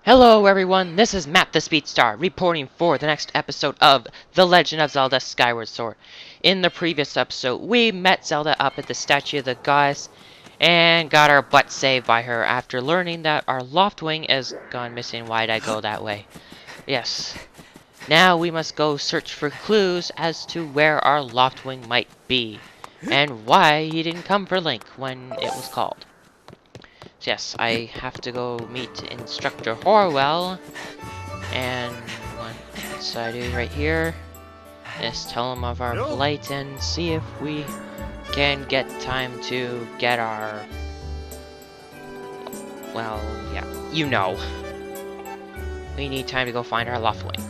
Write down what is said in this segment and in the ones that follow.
Hello everyone, this is Matt the Speedstar, reporting for the next episode of The Legend of Zelda Skyward Sword. In the previous episode, we met Zelda up at the Statue of the Goddess, and got our butt saved by her after learning that our Loftwing has gone missing. Why'd I go that way? Yes. Now we must go search for clues as to where our Loftwing might be, and why he didn't come for Link when it was called. Yes, I have to go meet Instructor Horwell, and what I do right here is tell him of our plight and see if we can get time to get our, well, yeah, you know. We need time to go find our Loftwing.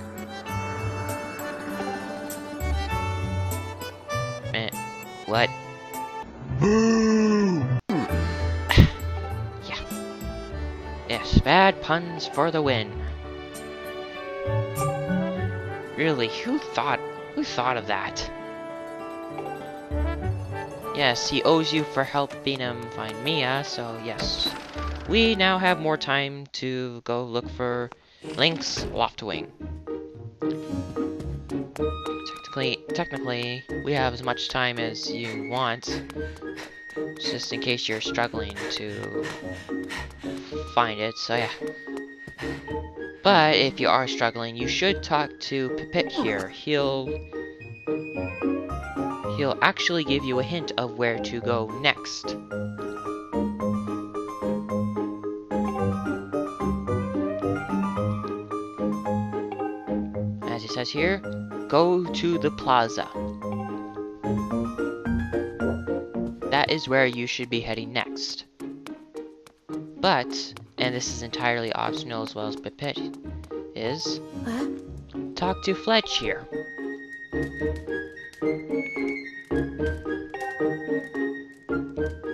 What? Yes, bad puns for the win. Really, who thought of that? Yes, he owes you for helping him find Mia, so yes. We now have more time to go look for Link's Loftwing. Technically, we have as much time as you want, just in case you're struggling to find it, so yeah. But if you are struggling, you should talk to Pipit here. He'll actually give you a hint of where to go next. As it says here, go to the plaza. That is where you should be heading next. But, and this is entirely optional as well as Pipit is, talk to Fletch here.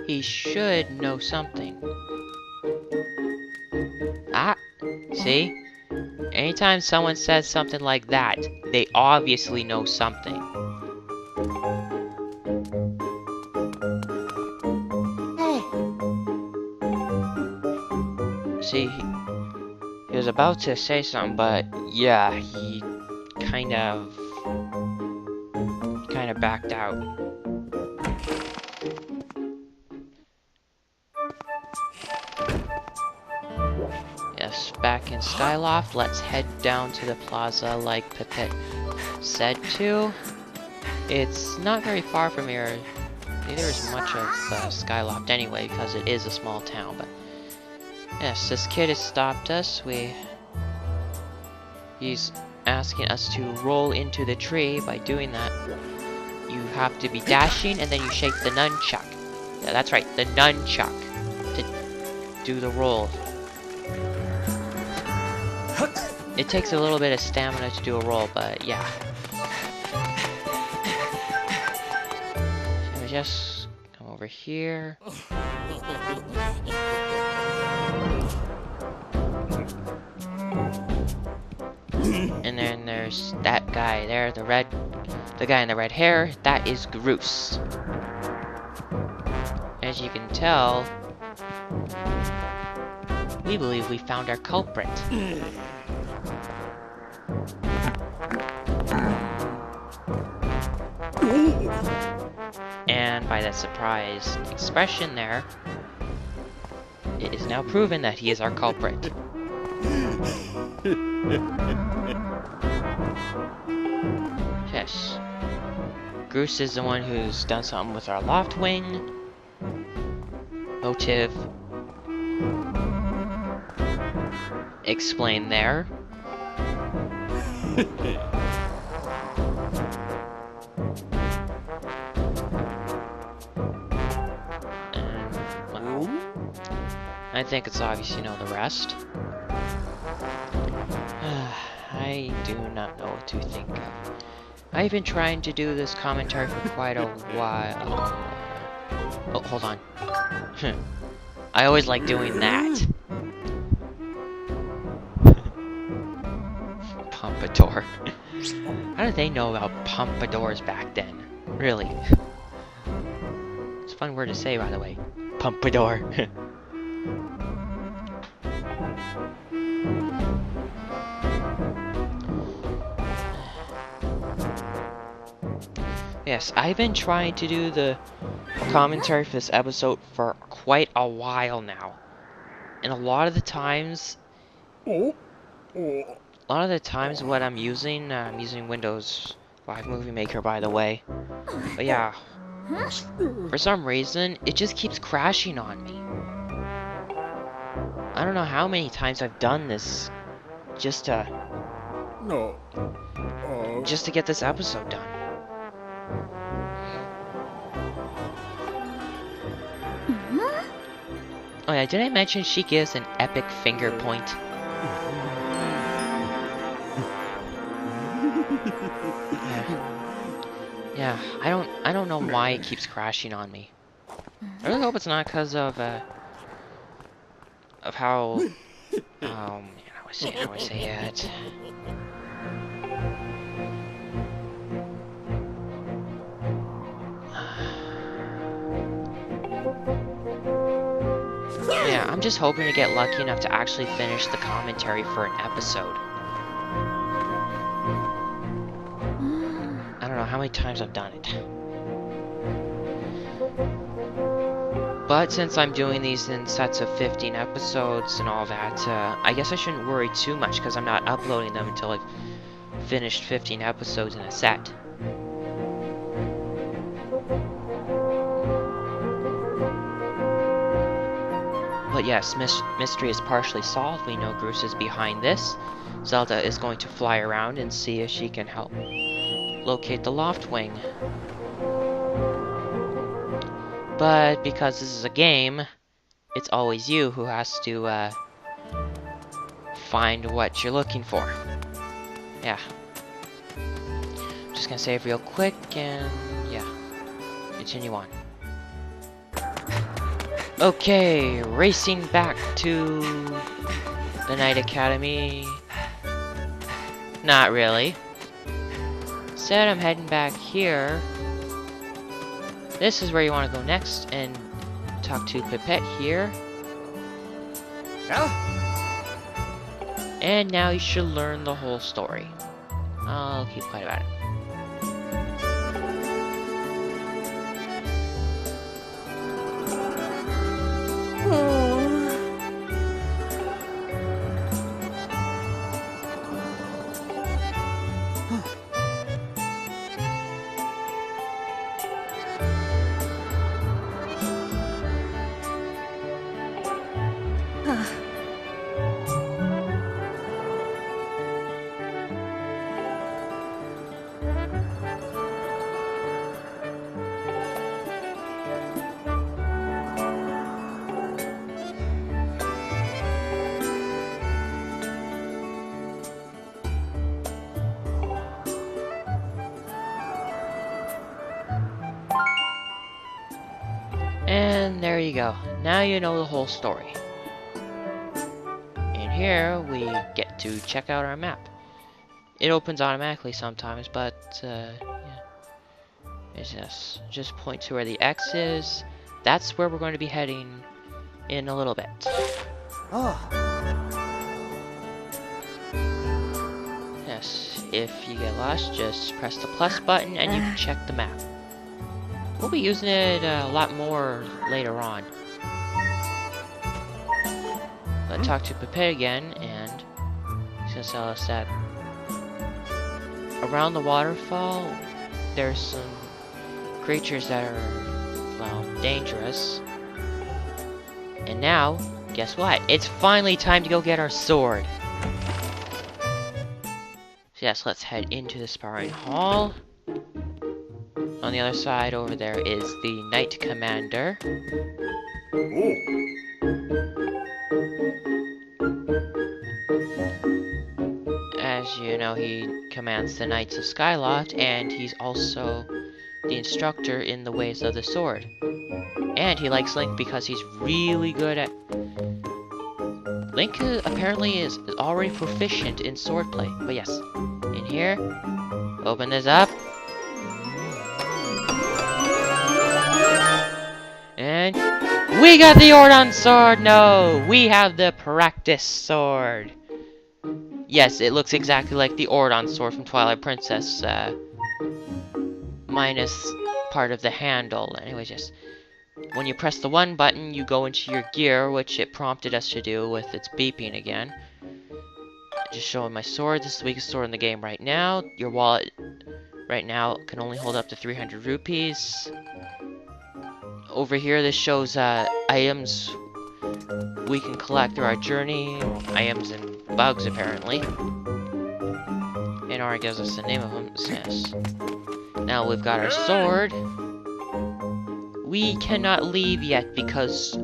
He should know something. Ah, see? Anytime someone says something like that, they obviously know something. See, he was about to say something, but yeah, he kind of backed out. Yes, back in Skyloft, let's head down to the plaza like Pipit said to. It's not very far from here. Neither is much of Skyloft anyway, because it is a small town, but yes, this kid has stopped us. He's asking us to roll into the tree. By doing that, you have to be dashing, and then you shake the nunchuck. Yeah, that's right, the nunchuck, to do the roll. It takes a little bit of stamina to do a roll, but yeah. So we just come over here. And then there's that guy there, the guy in the red hair. That is Groose. As you can tell, we believe we found our culprit. And by that surprised expression there, it is now proven that he is our culprit. Yes. Groose is the one who's done something with our Loftwing. Motive explained there. And, well, I think it's obvious you know the rest. I do not know what to think of. I've been trying to do this commentary for quite a while. Oh, hold on. I always like doing that. Pompadour. How did they know about pompadours back then? Really? It's a fun word to say, by the way. Pompadour. Yes, I've been trying to do the commentary for this episode for quite a while now. And a lot of the times what I'm using Windows 5 Movie Maker, by the way. But yeah, for some reason, it just keeps crashing on me. I don't know how many times I've done this just to get this episode done. Oh yeah, did I mention she gives an epic finger point? Yeah, I don't know why it keeps crashing on me. I really hope it's not because of how how I say it. Yeah, I'm just hoping to get lucky enough to actually finish the commentary for an episode. I don't know how many times I've done it. But since I'm doing these in sets of 15 episodes and all that, I guess I shouldn't worry too much because I'm not uploading them until I've finished 15 episodes in a set. But yes, mystery is partially solved. We know Bruce is behind this. Zelda is going to fly around and see if she can help locate the Loftwing. But because this is a game, it's always you who has to find what you're looking for. Yeah. Just gonna save real quick and yeah, continue on. Okay, racing back to the Knight Academy. Not really. Instead, I'm heading back here. This is where you want to go next and talk to Pipette here. And now you should learn the whole story. I'll keep quiet about it. And there you go. Now you know the whole story. And here we get to check out our map. It opens automatically sometimes, but yeah. It's just point to where the X is. That's where we're going to be heading in a little bit. Oh. Yes, if you get lost, just press the plus button and you can check the map. We'll be using it a lot more later on. Let's talk to Pepe again, and he's gonna tell us that around the waterfall, there's some creatures that are, well, dangerous. And now, guess what? It's finally time to go get our sword. So yes, let's head into the sparring hall. On the other side over there is the Knight Commander. As you know, he commands the Knights of Skyloft, and he's also the instructor in the ways of the sword. And he likes Link because he's really good at... Link apparently is already proficient in swordplay. But yes, in here, open this up. And we got the Ordon sword! No! We have the practice sword! Yes, it looks exactly like the Ordon sword from Twilight Princess, minus part of the handle. Anyways, just when you press the 1 button, you go into your gear, which it prompted us to do with its beeping again. Just showing my sword. This is the weakest sword in the game right now. Your wallet right now can only hold up to 300 rupees. Over here, this shows items we can collect through our journey. Items and bugs, apparently. And already gives us the name of them. Yes. Now we've got our sword. We cannot leave yet because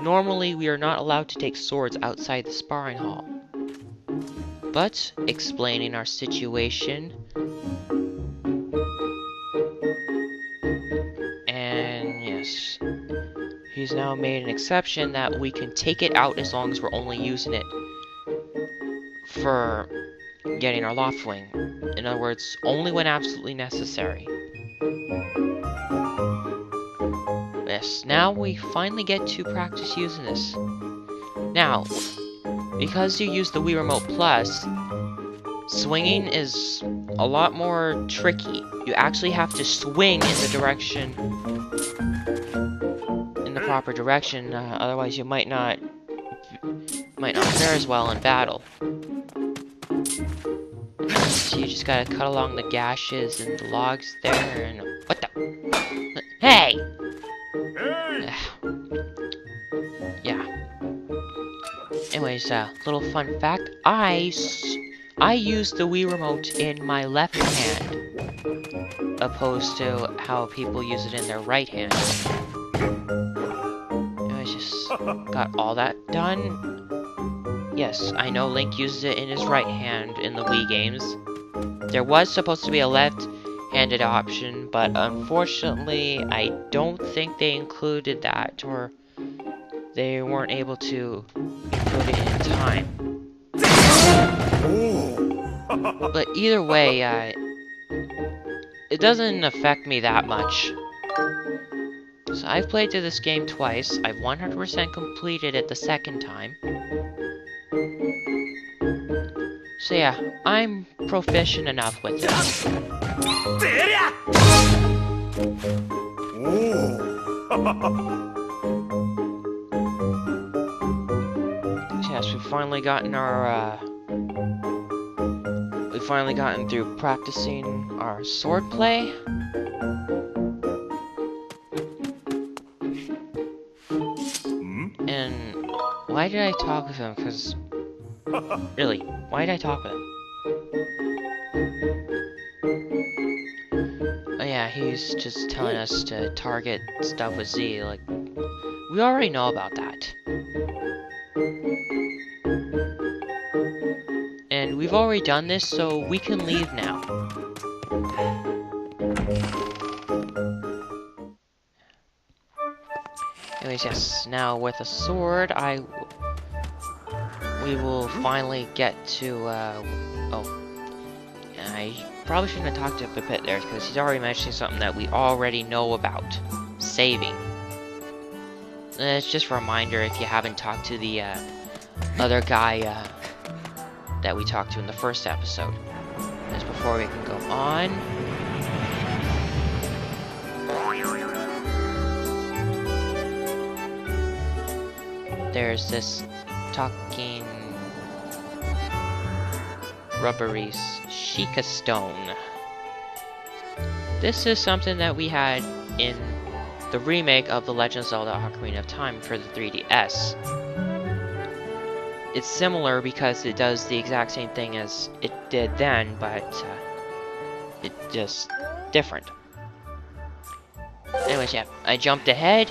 normally we are not allowed to take swords outside the sparring hall. But, explaining our situation, and yes, he's now made an exception that we can take it out as long as we're only using it for getting our Loftwing. In other words, only when absolutely necessary. Yes, now we finally get to practice using this. Now, because you use the Wii Remote Plus, swinging is a lot more tricky. You actually have to swing in the direction, in the proper direction, otherwise you might not fare as well in battle. So you just gotta cut along the gashes and the logs there, and what the? Hey! Yeah. Anyways, little fun fact, I use the Wii Remote in my left hand, opposed to how people use it in their right hand. Anyways, just got all that done. Yes, I know Link uses it in his right hand in the Wii games. There was supposed to be a left-handed option, but unfortunately, I don't think they included that, or they weren't able to include it in time. But either way, it doesn't affect me that much. So I've played through this game twice. I've 100% completed it the second time. So yeah, I'm proficient enough with it. Yes, we've finally gotten our, we've finally gotten through practicing our swordplay. And why did I talk with him? Because, really, why did I talk with him? Oh yeah, he's just telling us to target stuff with Z, like, we already know about that. And we've already done this, so we can leave now. Anyways, yes, now with a sword, we will finally get to, I probably shouldn't have talked to him a bit there, because he's already mentioning something that we already know about. Saving. And it's just a reminder if you haven't talked to the, other guy, that we talked to in the first episode. Just before we can go on. There's this talking rubbery Sheikah stone. This is something that we had in the remake of The Legend of Zelda Ocarina of Time for the 3DS. It's similar because it does the exact same thing as it did then, but it's just different. Anyways, yeah, I jumped ahead.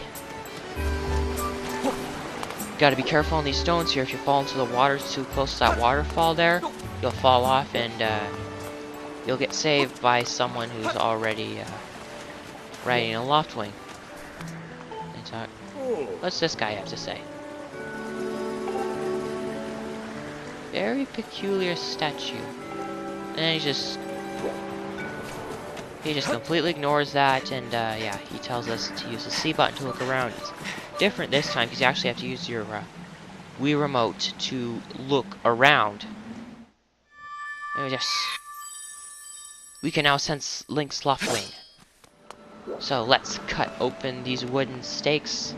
Gotta be careful on these stones here. If you fall into the water too close to that waterfall there, you'll fall off and you'll get saved by someone who's already riding a Loftwing. What's this guy have to say? Very peculiar statue. And then he just completely ignores that, and yeah, he tells us to use the C button to look around. It's different this time because you actually have to use your Wii Remote to look around. Yes. We can now sense Link's Loftwing. So let's cut open these wooden stakes.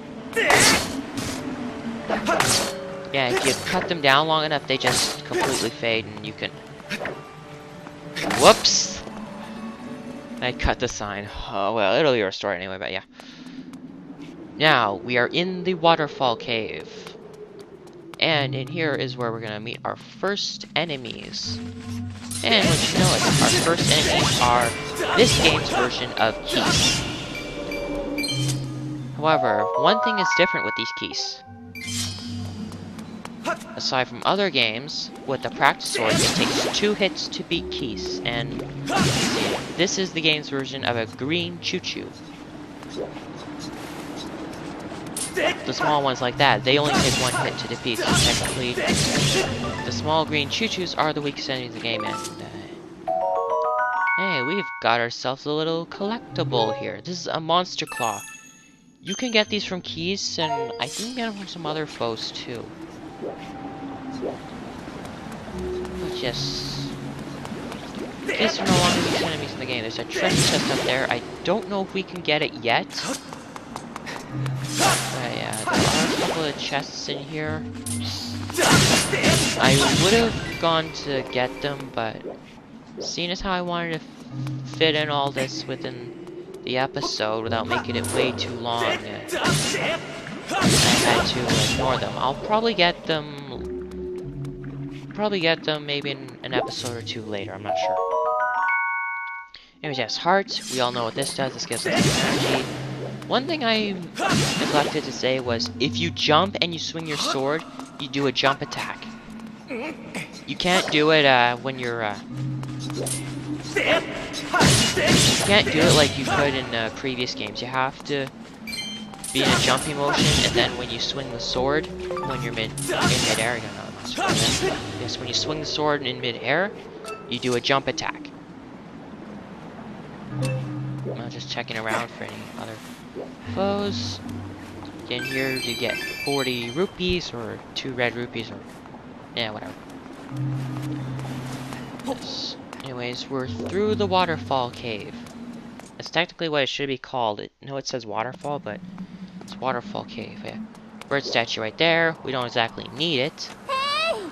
Yeah, if you cut them down long enough, they just completely fade and you can... Whoops! I cut the sign. Oh, well, it'll be restored anyway, but yeah. Now, we are in the waterfall cave. And in here is where we're gonna meet our first enemies. And what you know is our first enemies are this game's version of keys. However, one thing is different with these keys. Aside from other games, with the practice sword, it takes 2 hits to beat keys, and this is the game's version of a green choo-choo. The small ones like that, they only take 1 hit to defeat, so technically, the small green choo-choos are the weakest enemies in the game, and hey, we've got ourselves a little collectible here. This is a monster claw. You can get these from keys, and I think you can get them from some other foes too. But yes, these are no longer these enemies in the game. There's a treasure chest up there. I don't know if we can get it yet. But yeah, there are a couple of chests in here. I would have gone to get them, but seeing as how I wanted to fit in all this within the episode without making it way too long, I had to ignore them. I'll probably get them maybe in an episode or 2 later, I'm not sure. Anyways, yes, hearts. We all know what this does. This gives us energy. One thing I neglected to say was, if you jump and you swing your sword, you do a jump attack. You can't do it when you're... you can't do it like you could in previous games. You have to be in a jumping motion, and then when you swing the sword, when you're in mid-air, yes, when you swing the sword in mid-air, you do a jump attack. I'm just checking around for any other foes. In here you get 40 rupees, or 2 red rupees, or... yeah, whatever. Yes. Anyways, we're through the waterfall cave. That's technically what it should be called. No, it says waterfall, but it's waterfall cave. Yeah. Bird statue right there. We don't exactly need it. Hey!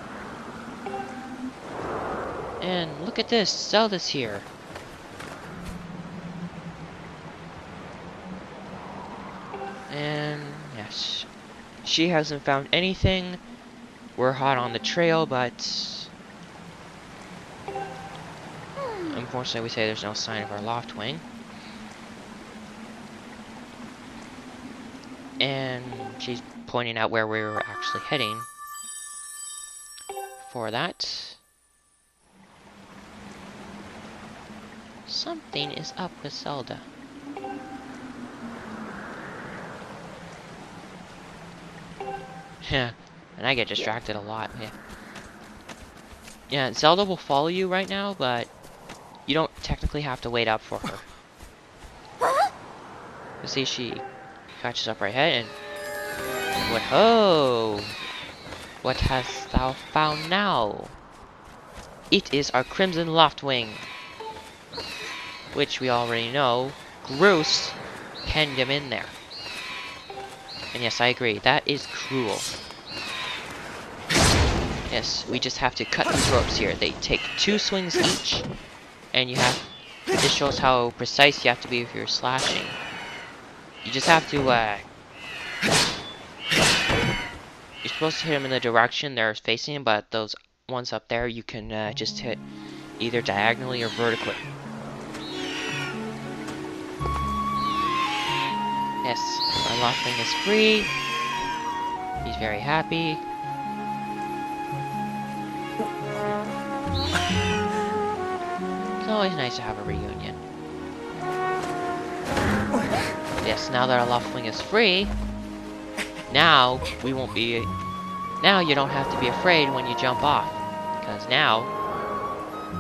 And look at this. Zelda's here. And yes, she hasn't found anything. We're hot on the trail, but unfortunately we say there's no sign of our Loftwing. And she's pointing out where we were actually heading for that. Something is up with Zelda. Yeah, and I get distracted a lot. Yeah. Yeah, Zelda will follow you right now, but you don't technically have to wait up for her. You see, she catches up right ahead and... what? Oh! What hast thou found now? It is our Crimson Loftwing, which we already know. Groose penned him in there. And yes, I agree. That is cruel. Yes, we just have to cut these ropes here. They take 2 swings each, and you have... this shows how precise you have to be if you're slashing. You just have to, you're supposed to hit them in the direction they're facing, but those ones up there, you can just hit either diagonally or vertically. Yes, our Loftwing is free. He's very happy. It's always nice to have a reunion. Yes, now that our Loftwing is free, now we won't be... now you don't have to be afraid when you jump off. Because now,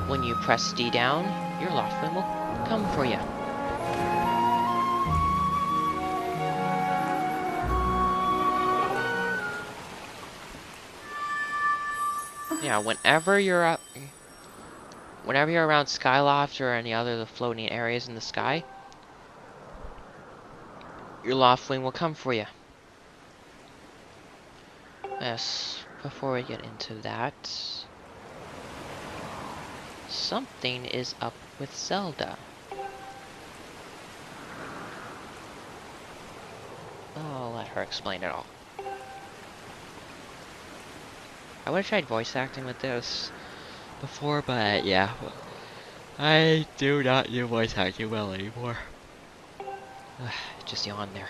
when you press D down, your Loftwing will come for you. Yeah, whenever you're up... whenever you're around Skyloft or any other of the floating areas in the sky, your Loftwing will come for you. Yes, before we get into that, something is up with Zelda. I'll let her explain it all. I would have tried voice acting with this before, but yeah, I do not do voice acting well anymore. Just yawn there.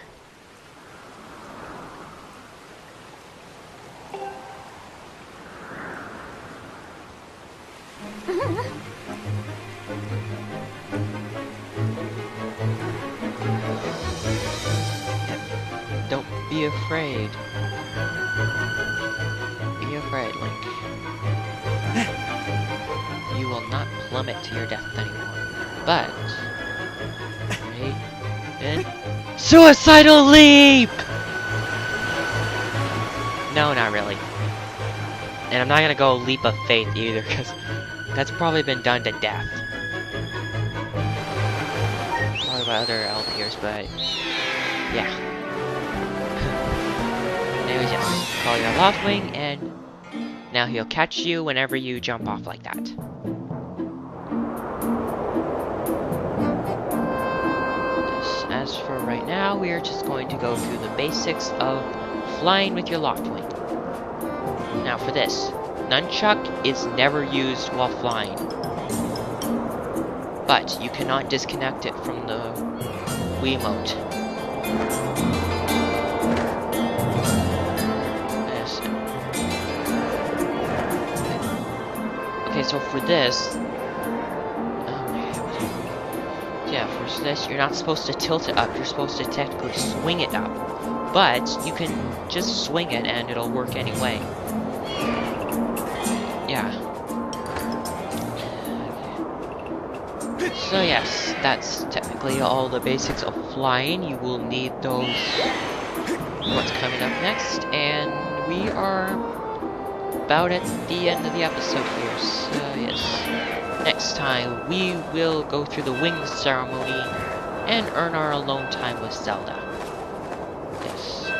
Don't be afraid. Be afraid, Link. You will not plummet to your death anymore. But... Ready? And... Suicidal leap! No, not really. And I'm not gonna go leap of faith either, because that's probably been done to death. Probably by other LPers, but... Yeah. Anyways, yes. Call your Loftwing, and now he'll catch you whenever you jump off like that. As for right now, we are just going to go through the basics of flying with your Loftwing. Now for this, Nunchuck is never used while flying. But you cannot disconnect it from the Wiimote. Yes. Okay, so for this... yeah, for this, you're not supposed to tilt it up, you're supposed to technically swing it up. But you can just swing it and it'll work anyway. Yeah. So yes, that's technically all the basics of flying. You will need those what's coming up next, and we are about at the end of the episode here. So yes, next time we will go through the wings ceremony and earn our alone time with Zelda. Yes.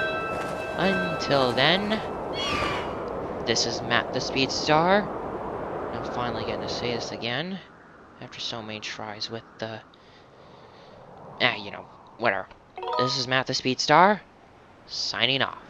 Until then, this is Matt the Speed Star. I'm finally getting to say this again after so many tries with the... you know, whatever. This is Matt the Speed Star, signing off.